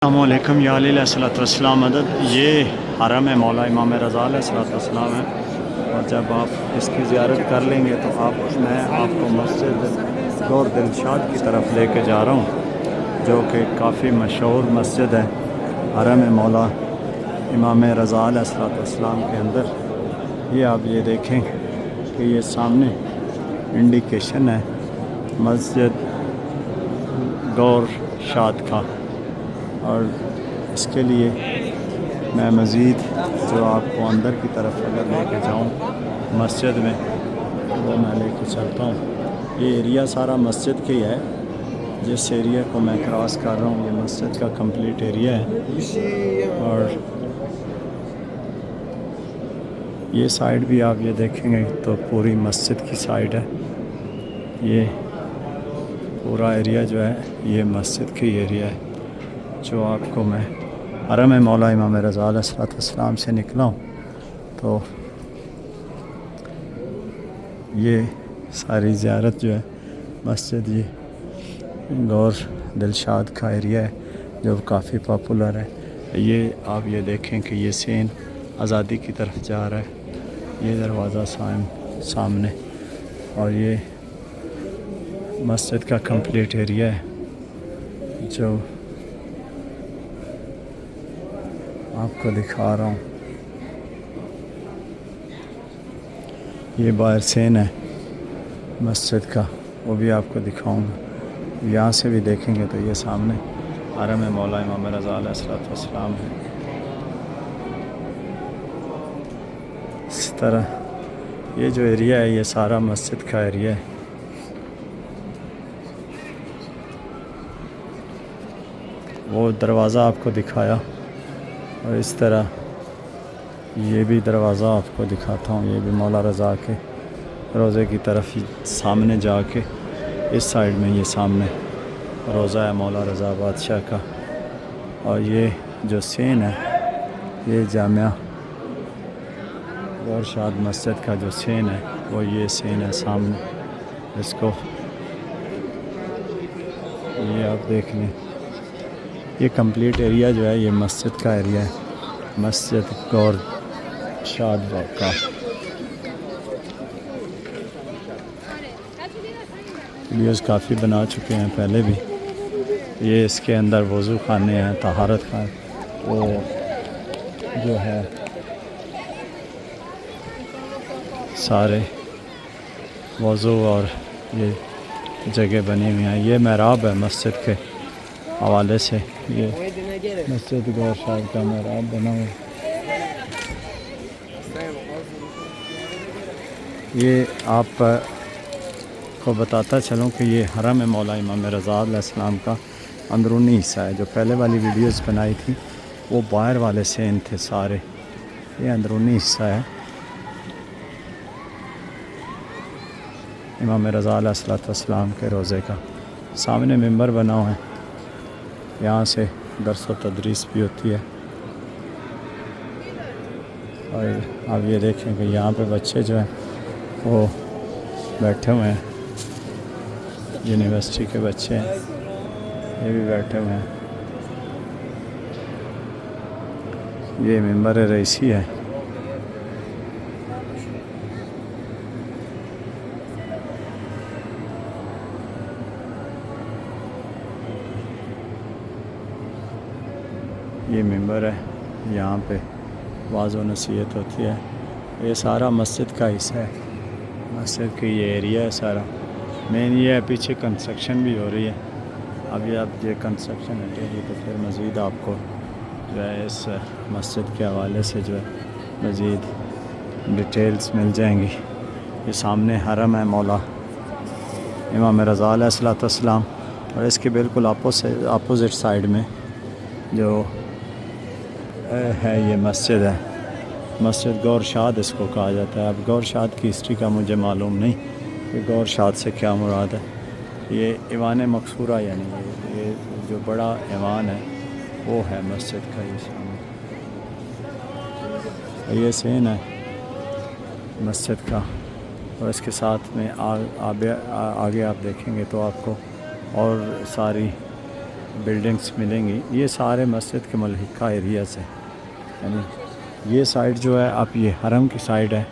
السلام یا علیہ السلام مدد۔ یہ حرم ہے مولا امام رضا علیہ السلام ہے، اور جب آپ اس کی زیارت کر لیں گے تو میں آپ کو مسجد گور دلشاد کی طرف لے کے جا رہا ہوں، جو کہ کافی مشہور مسجد ہے حرم مولا امام رضا علیہ السلام کے اندر۔ یہ آپ یہ دیکھیں کہ یہ سامنے انڈیکیشن ہے مسجد گور شاد کا، اور اس کے لیے میں مزید جو آپ کو اندر کی طرف اگر لے کے جاؤں مسجد میں، وہ میں لے کے چلتا ہوں۔ یہ ایریا سارا مسجد کے ہی ہے، جس ایریا کو میں کراس کر رہا ہوں یہ مسجد کا کمپلیٹ ایریا ہے، اور یہ سائڈ بھی آپ یہ دیکھیں گے تو پوری مسجد کی سائڈ ہے۔ یہ پورا ایریا جو ہے یہ مسجد کی ایریا ہے، جو آپ کو میں حرم مولا امام رضا علیہ السلام سے نکلا ہوں تو یہ ساری زیارت جو ہے مسجد یہ گور دلشاد کا ایریا ہے جو کافی پاپولر ہے۔ یہ آپ یہ دیکھیں کہ یہ سین آزادی کی طرف جا رہا ہے، یہ دروازہ سامنے، اور یہ مسجد کا کمپلیٹ ایریا ہے جو آپ کو دکھا رہا ہوں۔ یہ باہر سین ہے مسجد کا، وہ بھی آپ کو دکھاؤں گا۔ یہاں سے بھی دیکھیں گے تو یہ سامنے حرم مولا امام رضا علیہ السلام ہے۔ اس طرح یہ جو ایریا ہے یہ سارا مسجد کا ایریا ہے۔ وہ دروازہ آپ کو دکھایا، اور اس طرح یہ بھی دروازہ آپ کو دکھاتا ہوں۔ یہ بھی مولا رضا کے روضے کی طرف سامنے جا کے اس سائڈ میں یہ سامنے روضہ ہے مولا رضا بادشاہ کا، اور یہ جو سین ہے یہ جامعہ گور شاد مسجد کا جو سین ہے وہ یہ سین ہے سامنے، اس کو یہ آپ دیکھ لیں۔ یہ کمپلیٹ ایریا جو ہے یہ مسجد کا ایریا ہے، مسجد گور شاد کا۔ ویڈیوز کافی بنا چکے ہیں پہلے بھی۔ یہ اس کے اندر وضو خانے ہیں، طہارت خانے، وہ جو ہے سارے وضو اور یہ جگہ بنی ہوئی ہیں۔ یہ محراب ہے مسجد کے حوالے سے، یہ مسجد گور شاد کا محراب بنا ہوا ہے۔ یہ آپ کو بتاتا چلوں کہ یہ حرم مولا امام رضا علیہ السلام کا اندرونی حصہ ہے۔ جو پہلے والی ویڈیوز بنائی تھی وہ باہر والے سین تھے سارے، یہ اندرونی حصہ ہے امام رضا علیہ السلام کے روضے کا۔ سامنے ممبر بنا ہوا ہے، یہاں سے درس و تدریس بھی ہوتی ہے، اور آپ یہ دیکھیں کہ یہاں پہ بچے جو ہیں وہ بیٹھے ہوئے ہیں، یونیورسٹی کے بچے ہیں، یہ بھی بیٹھے ہوئے ہیں۔ یہ ممبر رئیسی ہے۔ یہ ممبر ہے، یہاں پہ واعظ و نصیحت ہوتی ہے۔ یہ سارا مسجد کا حصہ ہے، مسجد کی یہ ایریا ہے سارا۔ مین یہ ہے پیچھے کنسٹرکشن بھی ہو رہی ہے، ابھی اب یہ کنسٹرکشن ہٹے گی تو پھر مزید آپ کو جو ہے اس مسجد کے حوالے سے جو ہے مزید ڈیٹیلز مل جائیں گی۔ یہ سامنے حرم ہے مولا امام رضا علیہ السلام، اور اس کے بالکل اپوزٹ سائڈ میں جو ہے یہ مسجد ہے، مسجد گور شاد اس کو کہا جاتا ہے۔ اب گور شاد کی ہسٹری کا مجھے معلوم نہیں کہ گور شاد سے کیا مراد ہے۔ یہ ایوان مقصورہ یعنی یہ جو بڑا ایوان ہے وہ ہے مسجد کا، یہ سامنے یہ سین ہے مسجد کا، اور اس کے ساتھ میں آگے آپ دیکھیں گے تو آپ کو اور ساری بلڈنگس ملیں گی. یہ سارے مسجد کے ملحقہ ایریاز ہیں. یعنی یہ سائڈ جو ہے اب یہ حرم کی سائڈ ہے.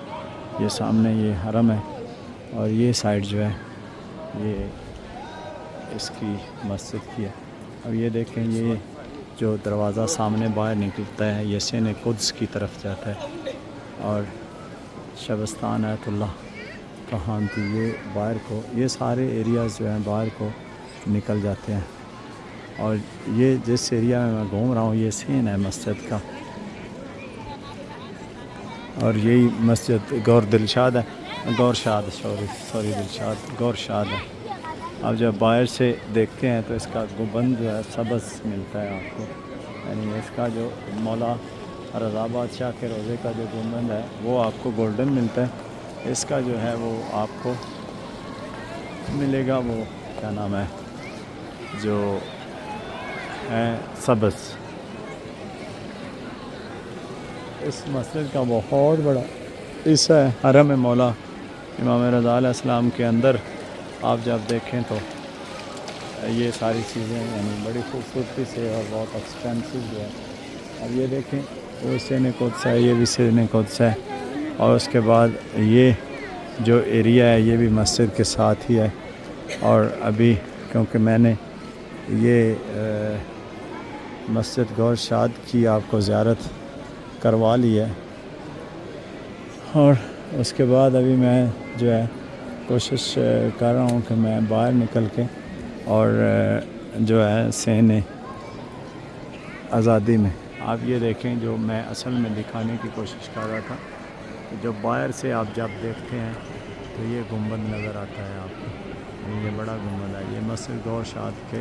یہ سامنے یہ حرم ہے اور یہ سائڈ جو ہے یہ اس کی مسجد کی ہے. اب یہ دیکھیں یہ جو دروازہ سامنے باہر نکلتا ہے یہ سین قدس کی طرف جاتا ہے. اور شبستان آیت اللہ کہاں تھی یہ باہر کو، یہ سارے ایریاز جو ہیں باہر کو نکل جاتے ہیں. اور یہ جس ایریا میں گھوم رہا ہوں یہ سین ہے مسجد کا. اور یہی مسجد گور دلشاد ہے، گور شاد ہے. اب جب باہر سے دیکھتے ہیں تو اس کا گنبد جو ہے سبز ملتا ہے آپ کو. یعنی اس کا جو مولا رضا بادشاہ کے روضے کا جو گنبد ہے وہ آپ کو گولڈن ملتا ہے. اس کا جو ہے وہ آپ کو ملے گا وہ کیا نام ہے جو ہے سبز. اس مسجد کا بہت بڑا حصہ ہے حرم مولا امام رضا علیہ السلام کے اندر. آپ جب دیکھیں تو یہ ساری چیزیں یعنی بڑی خوبصورتی سے اور بہت ایکسپینسو جو ہے. اب یہ دیکھیں وہ سین قدس ہے، یہ بھی سین قدس ہے. اور اس کے بعد یہ جو ایریا ہے یہ بھی مسجد کے ساتھ ہی ہے. اور ابھی کیونکہ میں نے یہ مسجد گور شاد کی آپ کو زیارت کروا لی ہے، اور اس کے بعد ابھی میں جو ہے کوشش کر رہا ہوں کہ میں باہر نکل کے اور جو ہے سین آزادی میں آپ یہ دیکھیں جو میں اصل میں دکھانے کی کوشش کر رہا تھا کہ جو باہر سے آپ جب دیکھتے ہیں تو یہ گنبد نظر آتا ہے آپ کو. یہ بڑا گنبد ہے. یہ مسجد گور شاد کے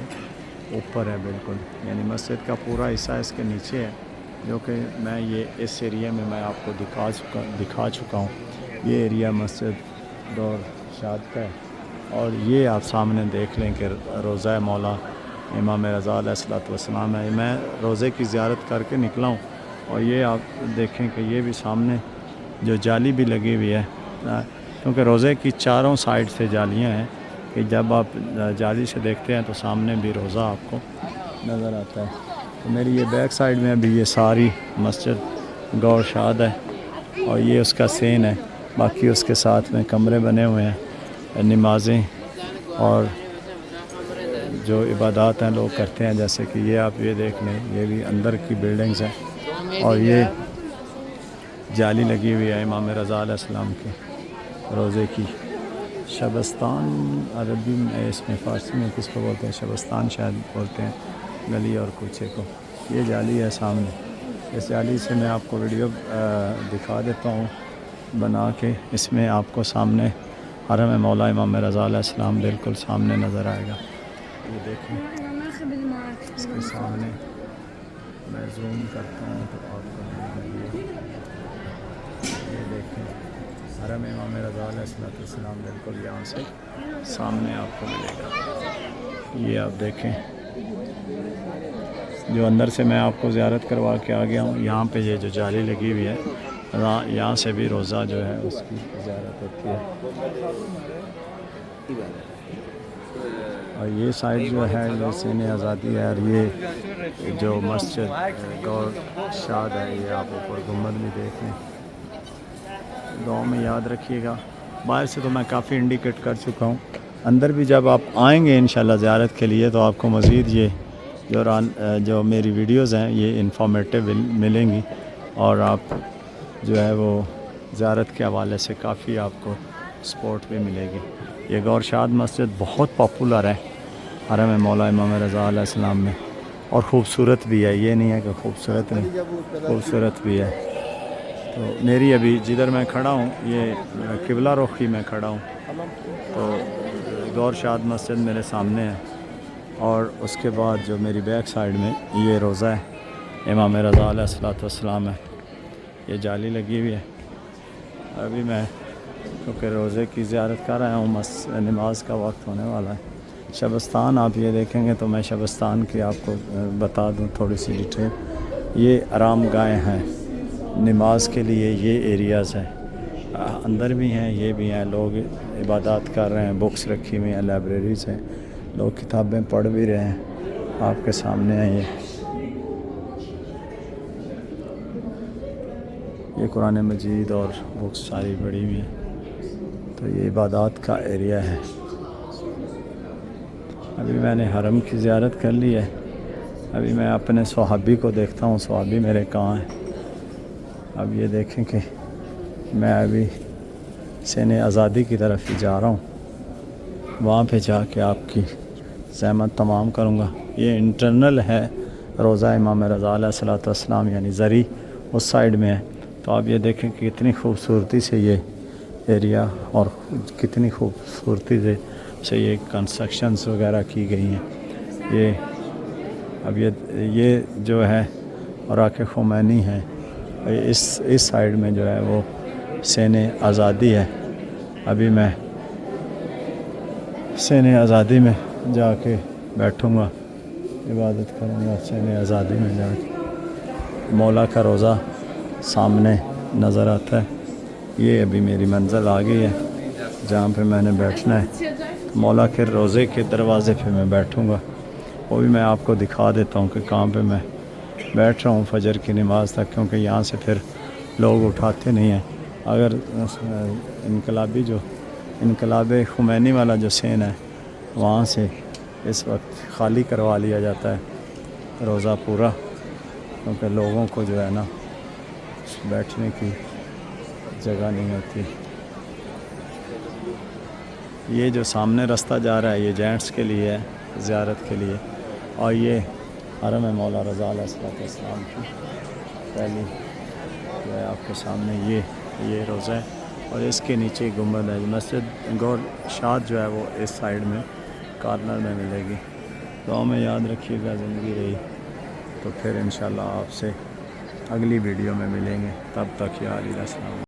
اوپر ہے بالکل. یعنی مسجد کا پورا حصہ اس کے نیچے ہے جو کہ میں یہ اس ایریا میں آپ کو دکھا چکا ہوں. یہ ایریا مسجد گور شاد کا ہے. اور یہ آپ سامنے دیکھ لیں کہ روضہ مولا امام رضا علیہ السلام ہے. میں روضے کی زیارت کر کے نکلا ہوں. اور یہ آپ دیکھیں کہ یہ بھی سامنے جو جالی بھی لگی ہوئی ہے کیونکہ روضے کی چاروں سائڈ سے جالیاں ہیں کہ جب آپ جالی سے دیکھتے ہیں تو سامنے بھی روضہ آپ کو نظر آتا ہے. تو میری یہ بیک سائڈ میں بھی یہ ساری مسجد گور شاد ہے اور یہ اس کا سین ہے. باقی اس کے ساتھ میں کمرے بنے ہوئے ہیں، نمازیں اور جو عبادات ہیں لوگ کرتے ہیں. جیسے کہ یہ آپ یہ دیکھ لیں یہ بھی اندر کی بلڈنگز ہیں اور یہ جالی لگی ہوئی ہے امام رضا علیہ السلام کے روضے کی. شبستان عربی میں اس میں فارسی میں کس کو بولتے ہیں؟ شبستان شاید بولتے ہیں گلی اور کوچے کو. یہ جالی ہے سامنے. اس جالی سے میں آپ کو ویڈیو دکھا دیتا ہوں بنا کے. اس میں آپ کو سامنے حرم مولا امام رضا علیہ السلام بالکل سامنے نظر آئے گا. یہ دیکھیں اس کے سامنے میں زوم کرتا ہوں تو آپ کو یہ دیکھیں حرم امام رضا علیہ السلام بالکل یہاں سے سامنے آپ کو ملے گا. یہ آپ دیکھیں جو اندر سے میں آپ کو زیارت کروا کے آ گیا ہوں. یہاں پہ یہ جو جالی لگی ہوئی ہے یہاں سے بھی روضہ جو ہے اس کی زیارت ہوتی ہے. اور یہ سائڈ جو ہے یہ سین آزادی ہے. اور یہ جو مسجد گور شاد ہے یہ آپ اوپر گنبد بھی دیکھ لیں. دعاؤں میں یاد رکھیے گا. باہر سے تو میں کافی انڈیکیٹ کر چکا ہوں. اندر بھی جب آپ آئیں گے انشاءاللہ زیارت کے لیے تو آپ کو مزید یہ جو میری ویڈیوز ہیں یہ انفارمیٹیو ملیں گی اور آپ جو ہے وہ زیارت کے حوالے سے کافی آپ کو سپورٹ بھی ملے گی. یہ گور شاد مسجد بہت پاپولر ہے حرم مولا امام رضا علیہ السلام میں اور خوبصورت بھی ہے. یہ نہیں ہے کہ خوبصورت نہیں، خوبصورت بھی ہے. تو میری ابھی جدھر میں کھڑا ہوں یہ قبلہ رخی میں کھڑا ہوں تو گور شاد مسجد میرے سامنے ہے. اور اس کے بعد جو میری بیک سائڈ میں یہ روضہ ہے امام رضا علیہ السلام ہے. یہ جالی لگی ہوئی ہے. ابھی میں کیونکہ روضے کی زیارت کر رہا ہوں نماز کا وقت ہونے والا ہے. شبستان آپ یہ دیکھیں گے تو میں شبستان کی آپ کو بتا دوں تھوڑی سی ڈیٹیل. یہ آرام گاہیں ہیں نماز کے لیے. یہ ایریاز ہیں اندر بھی ہیں یہ بھی ہیں. لوگ عبادات کر رہے ہیں. بکس رکھی ہوئی ہیں، لائبریریز ہیں، لوگ کتابیں پڑھ بھی رہے ہیں. آپ کے سامنے ہے یہ قرآن مجید اور بکس ساری پڑی ہوئی ہیں، تو یہ عبادات کا ایریا ہے۔ ابھی میں نے حرم کی زیارت کر لی ہے، ابھی میں اپنے صحابی کو دیکھتا ہوں، صحابی میرے کہاں ہیں۔ اب یہ دیکھیں کہ میں ابھی سین آزادی کی طرف ہی جا رہا ہوں، وہاں پہ جا کے آپ کی زحمت تمام کروں گا۔ یہ انٹرنل ہے روضہ امام رضا علیہ الصلوۃ والسلام، یعنی زری اس سائیڈ میں ہے۔ تو آپ یہ دیکھیں کہ کتنی خوبصورتی سے یہ ایریا اور کتنی خوبصورتی سے یہ کنسٹرکشنز وغیرہ کی گئی ہیں۔ یہ اب یہ جو ہے اوراق خمینی ہے، اس سائیڈ میں جو ہے وہ سین آزادی ہے۔ ابھی میں سین آزادی میں جا کے بیٹھوں گا، عبادت کروں گا سین آزادی میں جا کے۔ مولا کا روضہ سامنے نظر آتا ہے۔ یہ ابھی میری منزل آ گئی ہے جہاں پہ میں نے بیٹھنا ہے۔ مولا کے روضے کے دروازے پہ میں بیٹھوں گا، وہ بھی میں آپ کو دکھا دیتا ہوں کہ کہاں پہ میں بیٹھ رہا ہوں فجر کی نماز تک، کیونکہ یہاں سے پھر لوگ اٹھاتے نہیں ہیں۔ اگر انقلاب خمینی والا جو سین ہے وہاں سے اس وقت خالی کروا لیا جاتا ہے روضہ پورا، کیونکہ لوگوں کو جو ہے نا بیٹھنے کی جگہ نہیں ہوتی۔ یہ جو سامنے رستہ جا رہا ہے یہ جینٹس کے لیے ہے، زیارت کے لیے، اور یہ حرم مولا رضا علیہ السلام کی پہلی جو ہے آپ کے سامنے یہ روضہ ہے، اور اس کے نیچے گنبد ہے۔ مسجد گور شاد جو ہے وہ اس سائیڈ میں کارنر میں ملے گی۔ دعاؤں میں یاد رکھیے گا، زندگی رہی تو پھر انشاءاللہ آپ سے اگلی ویڈیو میں ملیں گے، تب تک یا علی السلام۔